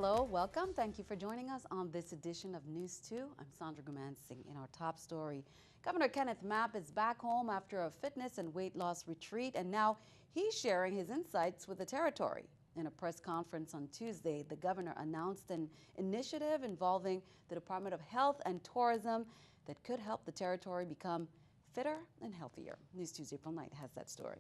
Hello, welcome. Thank you for joining us on this edition of News 2. I'm Sandra Gumansing. In our top story, Governor Kenneth Mapp is back home after a fitness and weight loss retreat, and now he's sharing his insights with the territory. In a press conference on Tuesday, the governor announced an initiative involving the Department of Health and Tourism that could help the territory become fitter and healthier. News 2's April Knight has that story.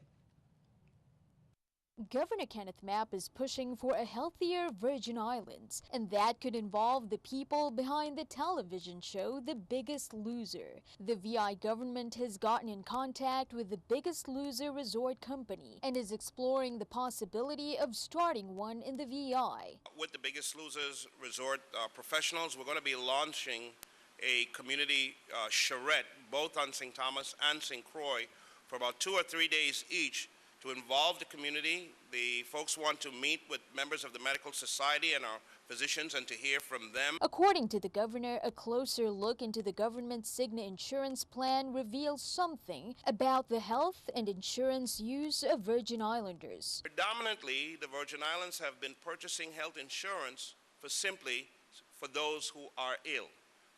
Governor Kenneth Mapp is pushing for a healthier Virgin Islands, and that could involve the people behind the television show The Biggest Loser. The VI government has gotten in contact with the Biggest Loser resort company and is exploring the possibility of starting one in the VI. With the Biggest Losers resort professionals, we're going to be launching a community charrette both on St. Thomas and St. Croix for about 2 or 3 days each, to involve the community. The folks want to meet with members of the medical society and our physicians and to hear from them. According to the governor, a closer look into the government's Cigna insurance plan reveals something about the health and insurance use of Virgin Islanders. Predominantly, the Virgin Islands have been purchasing health insurance for those who are ill,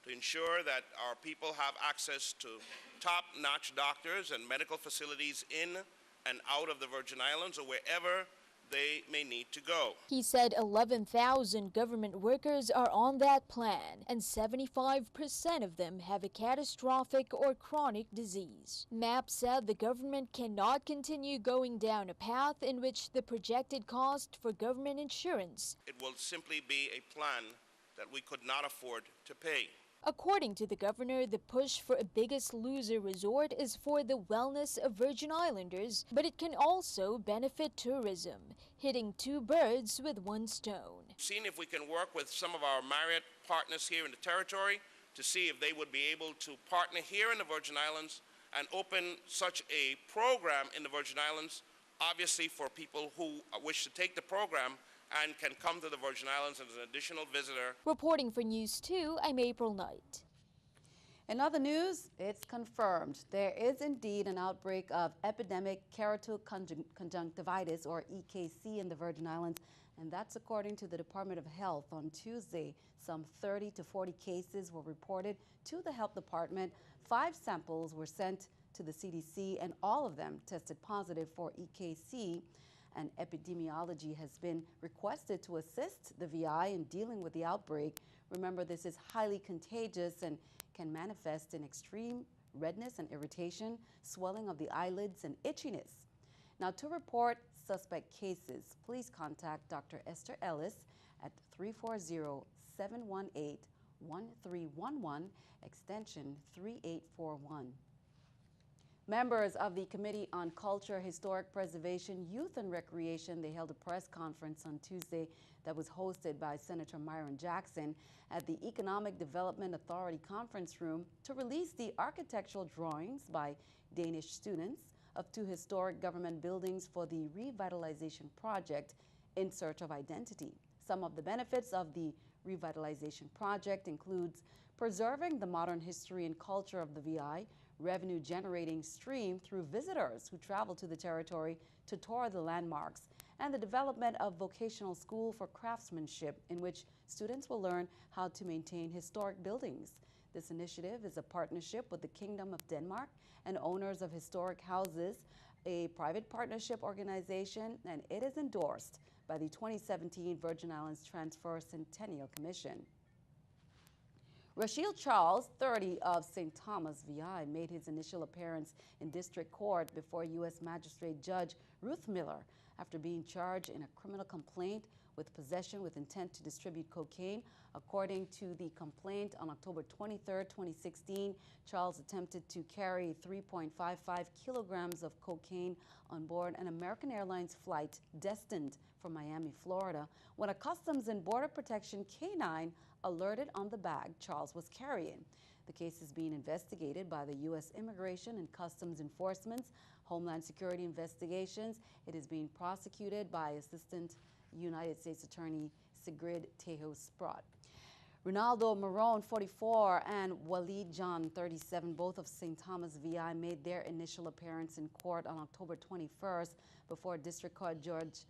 to ensure that our people have access to top-notch doctors and medical facilities in and out of the Virgin Islands or wherever they may need to go. He said 11,000 government workers are on that plan, and 75% of them have a catastrophic or chronic disease. Mapp said the government cannot continue going down a path in which the projected cost for government insurance. It will simply be a plan that we could not afford to pay. According to the governor, the push for a Biggest Loser resort is for the wellness of Virgin Islanders, but it can also benefit tourism, hitting 2 birds with 1 stone. Seeing if we can work with some of our Marriott partners here in the territory to see if they would be able to partner here in the Virgin Islands and open such a program in the Virgin Islands, obviously for people who wish to take the program and can come to the Virgin Islands as an additional visitor. Reporting for News 2, I'm April Knight. In other news, it's confirmed there is indeed an outbreak of epidemic keratoconjunctivitis, or EKC, in the Virgin Islands, and that's according to the Department of Health. On Tuesday, some 30 to 40 cases were reported to the Health Department. 5 samples were sent to the CDC, and all of them tested positive for EKC. And epidemiology has been requested to assist the VI in dealing with the outbreak. Remember, this is highly contagious and can manifest in extreme redness and irritation, swelling of the eyelids, and itchiness. Now, to report suspect cases, please contact Dr. Esther Ellis at 340-718-1311, extension 3841. Members of the Committee on Culture, Historic Preservation, Youth and Recreation, they held a press conference on Tuesday that was hosted by Senator Myron Jackson at the Economic Development Authority conference room to release the architectural drawings by Danish students of 2 historic government buildings for the revitalization project In Search of Identity. Some of the benefits of the revitalization project includes preserving the modern history and culture of the VI, revenue-generating stream through visitors who travel to the territory to tour the landmarks, and the development of vocational school for craftsmanship in which students will learn how to maintain historic buildings. This initiative is a partnership with the Kingdom of Denmark and owners of historic houses, a private partnership organization, and it is endorsed by the 2017 Virgin Islands Transfer Centennial Commission. Rashiel Charles, 30, of St. Thomas VI, made his initial appearance in district court before U.S. Magistrate Judge Ruth Miller after being charged in a criminal complaint with possession with intent to distribute cocaine. According to the complaint, on October 23, 2016, Charles attempted to carry 3.55 kilograms of cocaine on board an American Airlines flight destined for Miami, Florida, when a Customs and Border Protection K-9 alerted on the bag Charles was carrying. The case is being investigated by the U.S. Immigration and Customs Enforcement's Homeland Security Investigations. It is being prosecuted by Assistant United States Attorney Sigrid Tejo-Sprott. Ronaldo Marone, 44, and Waleed John, 37, both of St. Thomas VI, made their initial appearance in court on October 21st before District Court Judge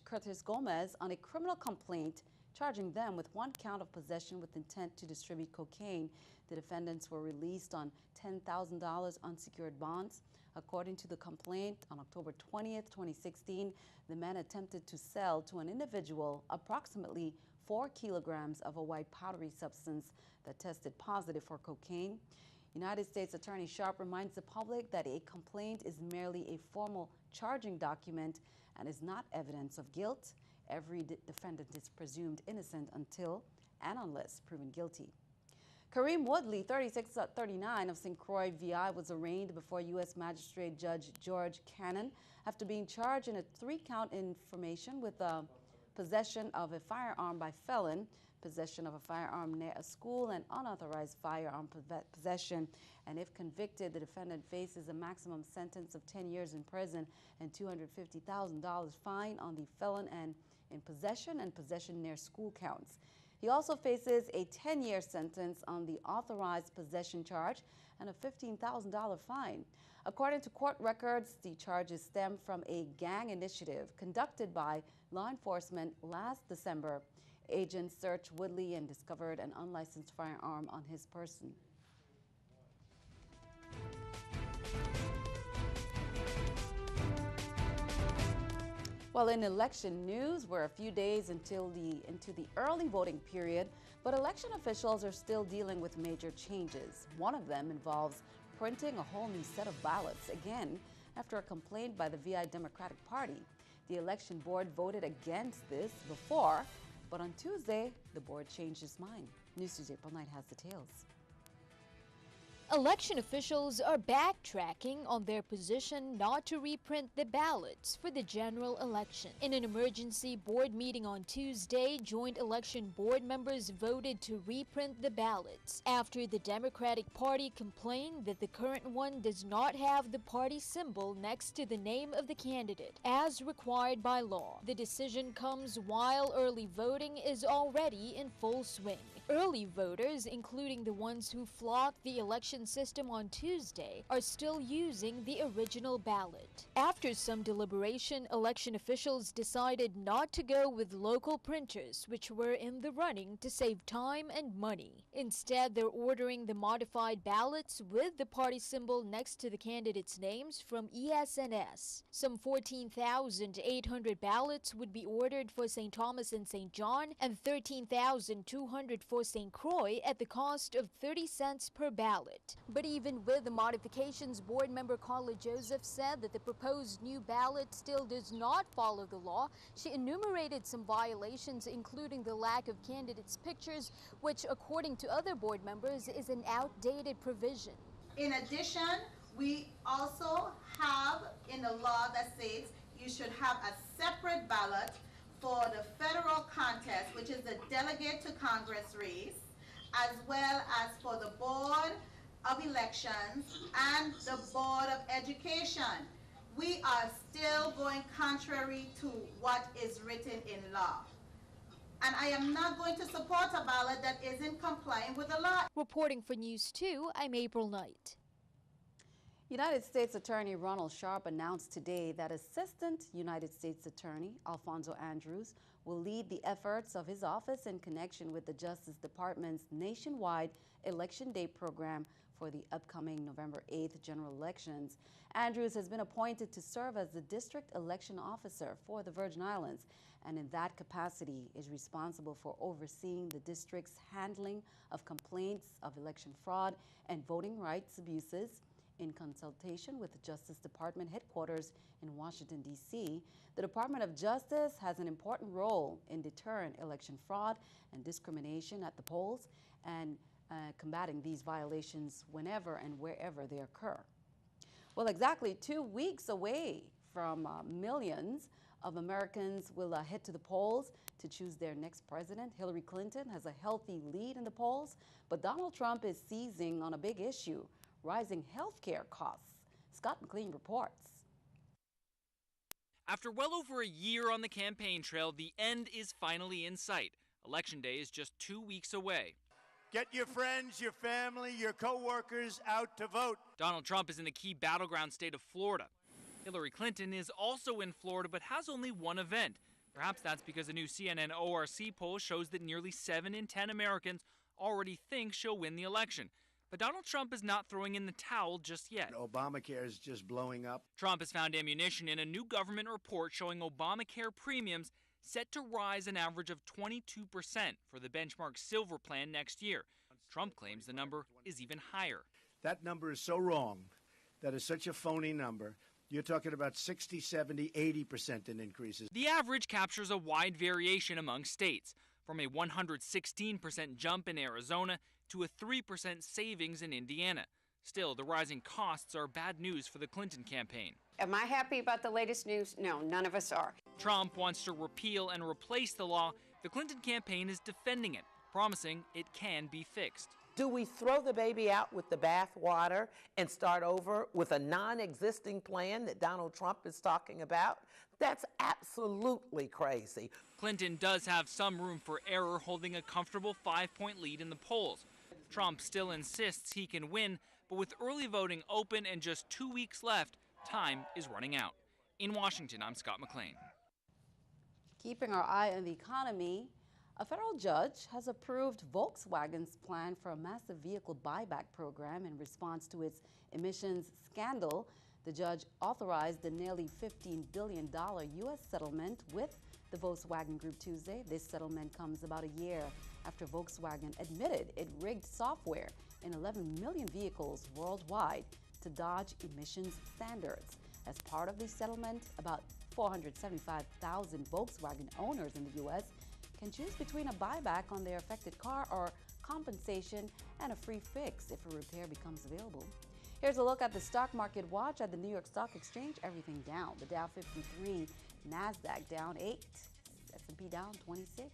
Curtis Gomez on a criminal complaint charging them with 1 count of possession with intent to distribute cocaine. The defendants were released on $10,000 unsecured bonds. According to the complaint, on October 20th, 2016, the men attempted to sell to an individual approximately 4 kilograms of a white powdery substance that tested positive for cocaine. United States Attorney Sharp reminds the public that a complaint is merely a formal charging document and is not evidence of guilt. Every defendant is presumed innocent until and unless proven guilty. Kareem Woodley, 3639 of St. Croix, VI, was arraigned before U.S. Magistrate Judge George Cannon after being charged in a 3-count information with possession of a firearm by felon, possession of a firearm near a school, and unauthorized firearm possession. And if convicted, the defendant faces a maximum sentence of 10 years in prison and $250,000 fine on the felon and in possession and possession near school counts. He also faces a 10-year sentence on the authorized possession charge and a $15,000 fine. According to court records, the charges stem from a gang initiative conducted by law enforcement last December. Agents searched Woodley and discovered an unlicensed firearm on his person. Well, in election news, we're a few days into the early voting period, but election officials are still dealing with major changes. One of them involves printing a whole new set of ballots, again, after a complaint by the VI Democratic Party. The election board voted against this before, but on Tuesday, the board changed its mind. NEWS2's April Knight has details. Election officials are backtracking on their position not to reprint the ballots for the general election. In an emergency board meeting on Tuesday, joint election board members voted to reprint the ballots after the Democratic Party complained that the current one does not have the party symbol next to the name of the candidate, as required by law. The decision comes while early voting is already in full swing. Early voters, including the ones who flocked the election system on Tuesday, are still using the original ballot. After some deliberation, election officials decided not to go with local printers, which were in the running to save time and money. Instead, they're ordering the modified ballots with the party symbol next to the candidates' names from ES&S. Some 14,800 ballots would be ordered for St. Thomas and St. John, and 13,200 for St. Croix at the cost of 30 cents per ballot. But even with the modifications, board member Carla Joseph said that the proposed new ballot still does not follow the law. She enumerated some violations, including the lack of candidates' pictures, which, according to other board members, is an outdated provision. In addition, we also have in the law that says you should have a separate ballot for the federal contest, which is the delegate to Congress race, as well as for the Board of Elections and the Board of Education. We are still going contrary to what is written in law. And I am not going to support a ballot that isn't complying with the law. Reporting for NEWS2, I'm April Knight. United States Attorney Ronald Sharp announced today that Assistant United States Attorney Alfonso Andrews will lead the efforts of his office in connection with the Justice Department's nationwide Election Day program for the upcoming November 8th general elections. Andrews has been appointed to serve as the District Election Officer for the Virgin Islands, and in that capacity is responsible for overseeing the district's handling of complaints of election fraud and voting rights abuses. In consultation with the Justice Department headquarters in Washington, D.C., the Department of Justice has an important role in deterring election fraud and discrimination at the polls and combating these violations whenever and wherever they occur. Well, exactly 2 weeks away from millions of Americans will head to the polls to choose their next president. Hillary Clinton has a healthy lead in the polls, but Donald Trump is seizing on a big issue: rising health care costs. Scott McLean reports. After well over a year on the campaign trail, the end is finally in sight. Election Day is just 2 weeks away. Get your friends, your family, your co-workers out to vote. Donald Trump is in the key battleground state of Florida. Hillary Clinton is also in Florida, but has only one event, Perhaps that's because a new CNN ORC poll shows that nearly 7 in 10 Americans already think she'll win the election. But Donald Trump is not throwing in the towel just yet. Obamacare is just blowing up. Trump has found ammunition in a new government report showing Obamacare premiums set to rise an average of 22% for the benchmark silver plan next year. Trump claims the number is even higher. That number is so wrong. That is such a phony number. You're talking about 60, 70, 80% in increases. The average captures a wide variation among states, from a 116% jump in Arizona to a 3% savings in Indiana. Still, the rising costs are bad news for the Clinton campaign. Am I happy about the latest news? No, none of us are. Trump wants to repeal and replace the law. The Clinton campaign is defending it, promising it can be fixed. Do we throw the baby out with the bathwater and start over with a non-existing plan that Donald Trump is talking about? That's absolutely crazy. Clinton does have some room for error, holding a comfortable 5-point lead in the polls. Trump still insists he can win, but with early voting open and just 2 weeks left, time is running out. In Washington, I'm Scott McLean. Keeping our eye on the economy, a federal judge has approved Volkswagen's plan for a massive vehicle buyback program in response to its emissions scandal. The judge authorized the nearly $15 billion U.S. settlement with the Volkswagen Group Tuesday. This settlement comes about a year after Volkswagen admitted it rigged software in 11 million vehicles worldwide to dodge emissions standards. As part of the settlement, about 475,000 Volkswagen owners in the U.S. can choose between a buyback on their affected car or compensation and a free fix if a repair becomes available. Here's a look at the stock market watch at the New York Stock Exchange. Everything down. The Dow 53, NASDAQ down 8, S&P down 26.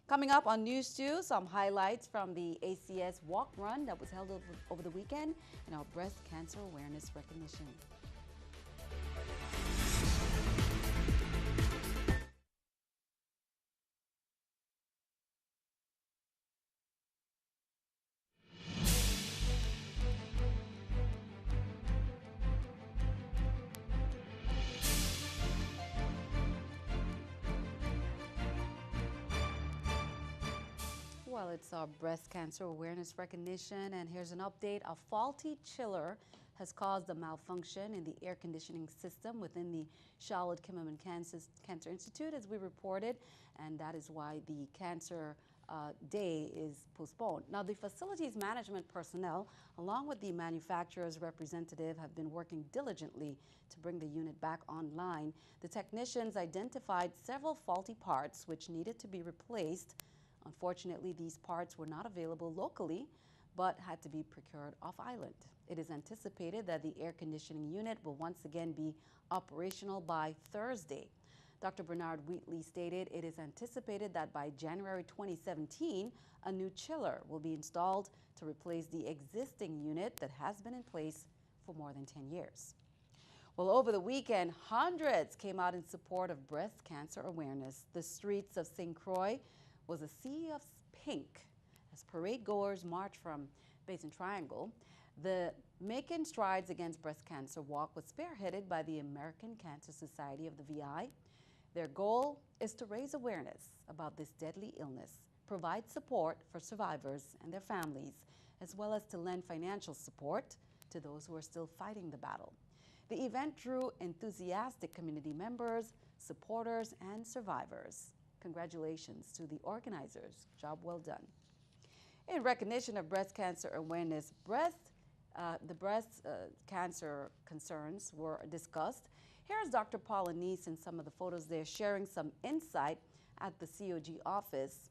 Coming up on News 2, some highlights from the ACS walk run that was held over the weekend and our breast cancer awareness recognition. Well, it's our breast cancer awareness recognition, and here's an update. A faulty chiller has caused a malfunction in the air conditioning system within the Charlotte Kimmelman Cancer Institute, as we reported, and that is why the Cancer Day is postponed. Now, the facilities management personnel, along with the manufacturer's representative, have been working diligently to bring the unit back online. The technicians identified several faulty parts which needed to be replaced. Unfortunately, these parts were not available locally, but had to be procured off-island. It is anticipated that the air conditioning unit will once again be operational by Thursday. Dr. Bernard Wheatley stated it is anticipated that by January 2017, a new chiller will be installed to replace the existing unit that has been in place for more than 10 years. Well, over the weekend, hundreds came out in support of breast cancer awareness. The streets of St. Croix was a sea of pink as parade goers marched from Basin Triangle. The Making Strides Against Breast Cancer walk was spearheaded by the American Cancer Society of the VI. Their goal is to raise awareness about this deadly illness, provide support for survivors and their families, as well as to lend financial support to those who are still fighting the battle. The event drew enthusiastic community members, supporters, and survivors. Congratulations to the organizers. Job well done. In recognition of breast cancer awareness, the breast cancer concerns were discussed. Here's Dr. Paula Neese in some of the photos there sharing some insight at the COG office.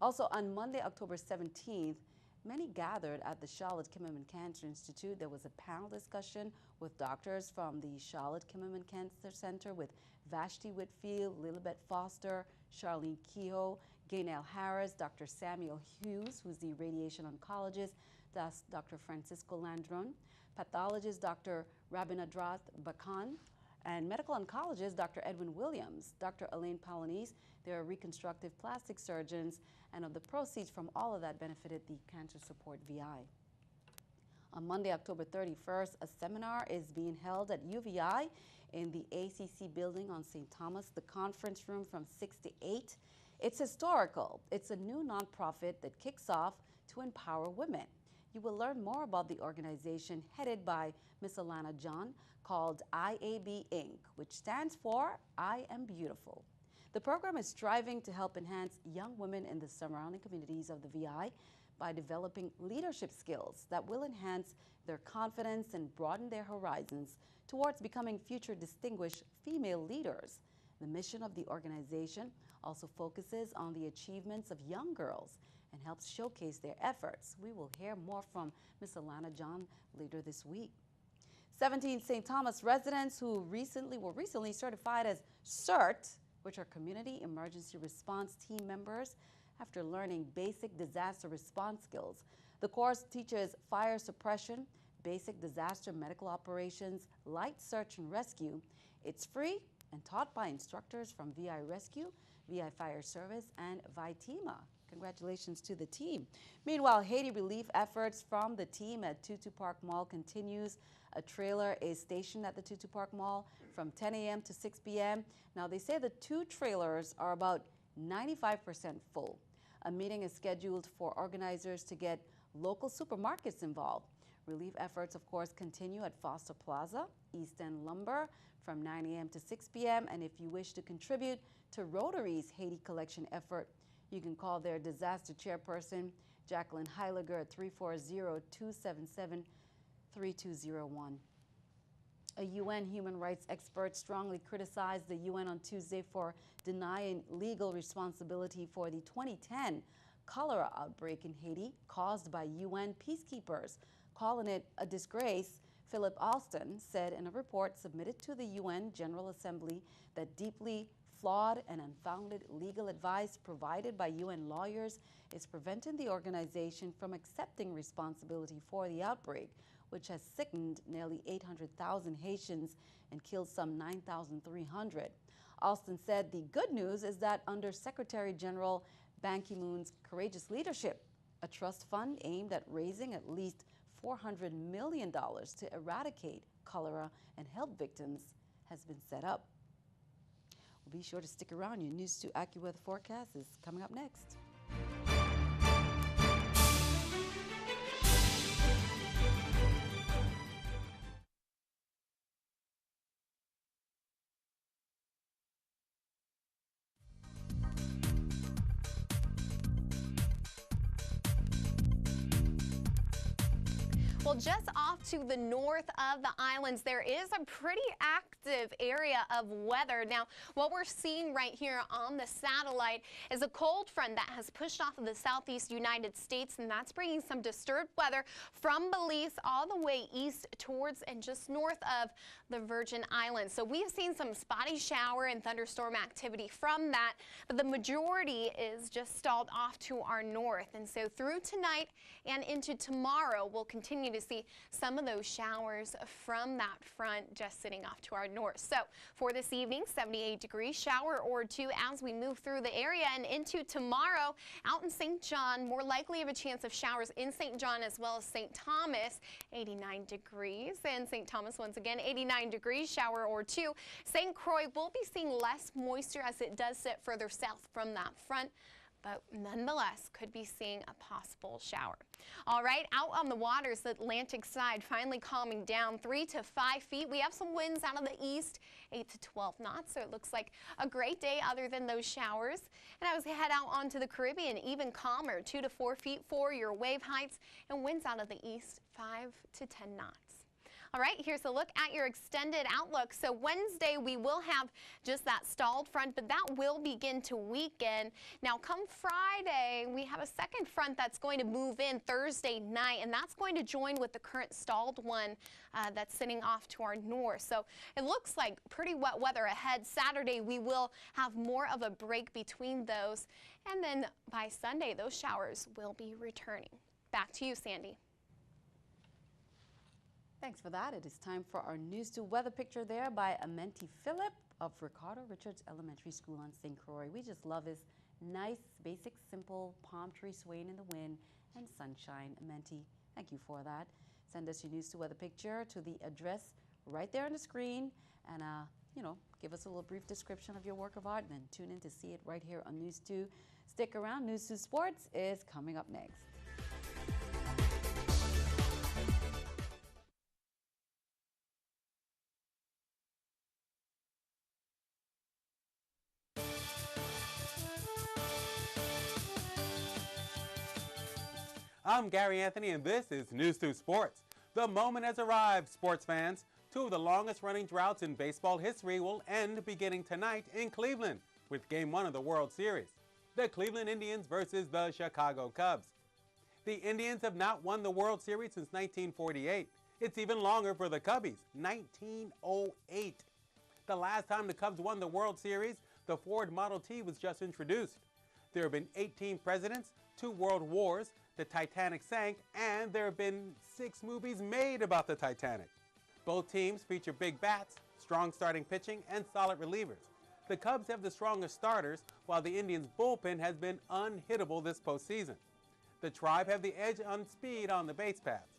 Also on Monday, October 17th, many gathered at the Charlotte Kimmelman Cancer Institute. There was a panel discussion with doctors from the Charlotte Kimmelman Cancer Center with Vashti Whitfield, Lilibet Foster, Charlene Kehoe, Gaynell Harris, Dr. Samuel Hughes, who's the radiation oncologist, that's Dr. Francisco Landron, pathologist Dr. Rabindranath Bakan, and medical oncologist Dr. Edwin Williams, Dr. Elaine Palonese. They're reconstructive plastic surgeons, and of the proceeds from all of that benefited the Cancer Support VI. On Monday, October 31st, a seminar is being held at UVI in the ACC building on St. Thomas, the conference room from 6 to 8. It's historical. It's a new nonprofit that kicks off to empower women. You will learn more about the organization headed by Miss Alana John, called IAB Inc., which stands for I Am Beautiful. The program is striving to help enhance young women in the surrounding communities of the VI by developing leadership skills that will enhance their confidence and broaden their horizons towards becoming future distinguished female leaders. The mission of the organization also focuses on the achievements of young girls and helps showcase their efforts. We will hear more from Ms. Alana John later this week. 17 St. Thomas residents who were recently certified as CERT, which are Community Emergency Response Team members, after learning basic disaster response skills. The course teaches fire suppression, basic disaster medical operations, light search and rescue. It's free and taught by instructors from VI Rescue, VI Fire Service, and VITEMA. Congratulations to the team. Meanwhile, Haiti relief efforts from the team at Tutu Park Mall continues. A trailer is stationed at the Tutu Park Mall from 10 a.m. to 6 p.m. Now, they say the two trailers are about 95% full. A meeting is scheduled for organizers to get local supermarkets involved. Relief efforts, of course, continue at Foster Plaza, East End Lumber from 9 a.m. to 6 p.m. And if you wish to contribute to Rotary's Haiti collection effort, you can call their disaster chairperson, Jacqueline Heiliger, at 340-277-3201. A UN human rights expert strongly criticized the UN on Tuesday for denying legal responsibility for the 2010 cholera outbreak in Haiti caused by UN peacekeepers, calling it a disgrace. Philip Alston said in a report submitted to the UN General Assembly that deeply flawed and unfounded legal advice provided by UN lawyers is preventing the organization from accepting responsibility for the outbreak, which has sickened nearly 800,000 Haitians and killed some 9,300. Alston said the good news is that under Secretary General Ban Ki-moon's courageous leadership, a trust fund aimed at raising at least $400 million to eradicate cholera and help victims has been set up. Well, be sure to stick around. Your News 2 AccuWeather forecast is coming up next. Well, just off to the north of the islands, there is a pretty active area of weather. Now, what we're seeing right here on the satellite is a cold front that has pushed off of the southeast United States, and that's bringing some disturbed weather from Belize all the way east towards and just north of the Virgin Islands. So we have seen some spotty shower and thunderstorm activity from that, but the majority is just stalled off to our north. And so through tonight and into tomorrow, we'll continue to see some of those showers from that front just sitting off to our north. So for this evening, 78 degrees, shower or two as we move through the area, and into tomorrow out in St. John, more likely of a chance of showers in St. John as well as St. Thomas, 89 degrees, and St. Thomas once again 89 degrees, shower or two. St. Croix will be seeing less moisture as it does sit further south from that front, but nonetheless could be seeing a possible shower. All right, out on the waters, the Atlantic side finally calming down 3 to 5 feet. We have some winds out of the east, 8 to 12 knots, so it looks like a great day other than those showers. And as we head out onto the Caribbean, even calmer, 2 to 4 feet for your wave heights, and winds out of the east, 5 to 10 knots. All right, here's a look at your extended outlook. So Wednesday, we will have just that stalled front, but that will begin to weaken. Now, come Friday, we have a second front that's going to move in Thursday night, and that's going to join with the current stalled one that's sitting off to our north. So it looks like pretty wet weather ahead. Saturday, we will have more of a break between those, and then by Sunday, those showers will be returning. Back to you, Sandy. Thanks for that. It is time for our News 2 weather picture there by Amenti Phillip of Ricardo Richards Elementary School on St. Croix. We just love his nice, basic, simple palm tree swaying in the wind and sunshine. Amenti, thank you for that. Send us your News 2 weather picture to the address right there on the screen, and give us a little brief description of your work of art, and then tune in to see it right here on News 2. Stick around. News 2 Sports is coming up next. I'm Gary Anthony, and this is News 2 Sports. The moment has arrived, sports fans. Two of the longest-running droughts in baseball history will end beginning tonight in Cleveland with Game 1 of the World Series. The Cleveland Indians versus the Chicago Cubs. The Indians have not won the World Series since 1948. It's even longer for the Cubbies, 1908. The last time the Cubs won the World Series, the Ford Model T was just introduced. There have been 18 presidents, 2 world wars, the Titanic sank, and there have been 6 movies made about the Titanic. Both teams feature big bats, strong starting pitching, and solid relievers. The Cubs have the strongest starters, while the Indians' bullpen has been unhittable this postseason. The Tribe have the edge on speed on the base paths.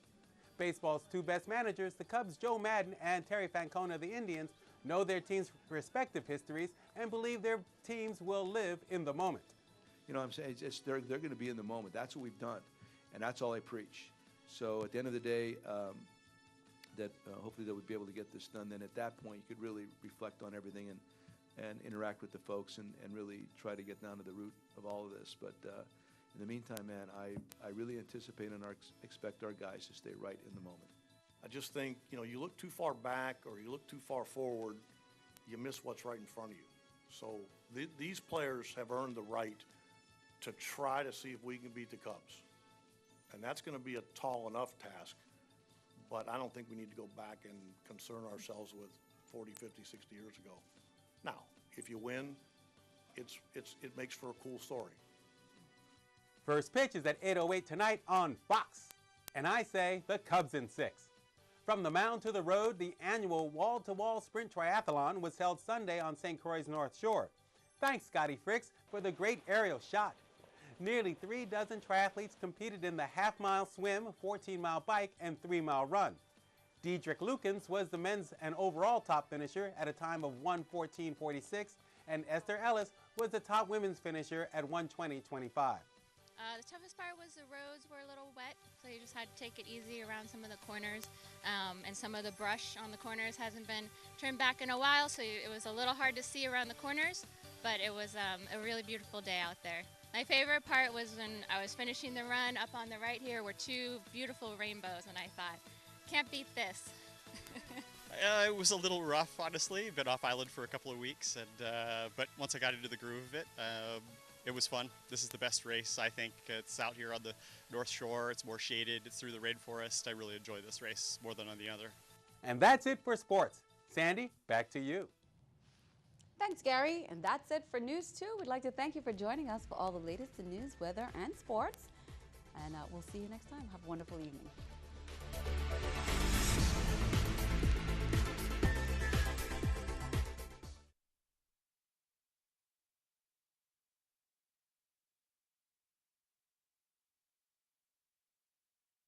Baseball's 2 best managers, the Cubs' Joe Madden and Terry Francona of the Indians, know their teams' respective histories and believe their teams will live in the moment. You know what I'm saying? They're going to be in the moment. That's what we've done, and that's all I preach. So at the end of the day, hopefully they would be able to get this done. Then at that point, you could really reflect on everything and interact with the folks and really try to get down to the root of all of this. But in the meantime, man, I really anticipate and expect our guys to stay right in the moment. I just think, you look too far back or you look too far forward, you miss what's right in front of you. So these players have earned the right to try to see if we can beat the Cubs. And that's going to be a tall enough task, but I don't think we need to go back and concern ourselves with 40, 50, 60 years ago. Now, if you win, it makes for a cool story. First pitch is at 8:08 tonight on Fox. And I say the Cubs in 6. From the mound to the road, the annual wall-to-wall sprint triathlon was held Sunday on St. Croix's North Shore. Thanks, Scotty Fricks, for the great aerial shot. Nearly 3 dozen triathletes competed in the half-mile swim, 14-mile bike, and 3-mile run. Diedrich Lukens was the men's and overall top finisher at a time of 1:14.46, and Esther Ellis was the top women's finisher at 1:20.25. The toughest part was the roads were a little wet, so you just had to take it easy around some of the corners, and some of the brush on the corners hasn't been trimmed back in a while, so it was a little hard to see around the corners, but it was a really beautiful day out there. My favorite part was when I was finishing the run. Up on the right here were 2 beautiful rainbows, and I thought, can't beat this. It was a little rough, honestly. Been off island for a couple of weeks, but once I got into the groove of it, it was fun. This is the best race, I think. It's out here on the North Shore. It's more shaded. It's through the rainforest. I really enjoy this race more than on the other. And that's it for sports. Sandy, back to you. Thanks, Gary. And that's it for News 2. We'd like to thank you for joining us for all the latest in news, weather, and sports. And we'll see you next time. Have a wonderful evening.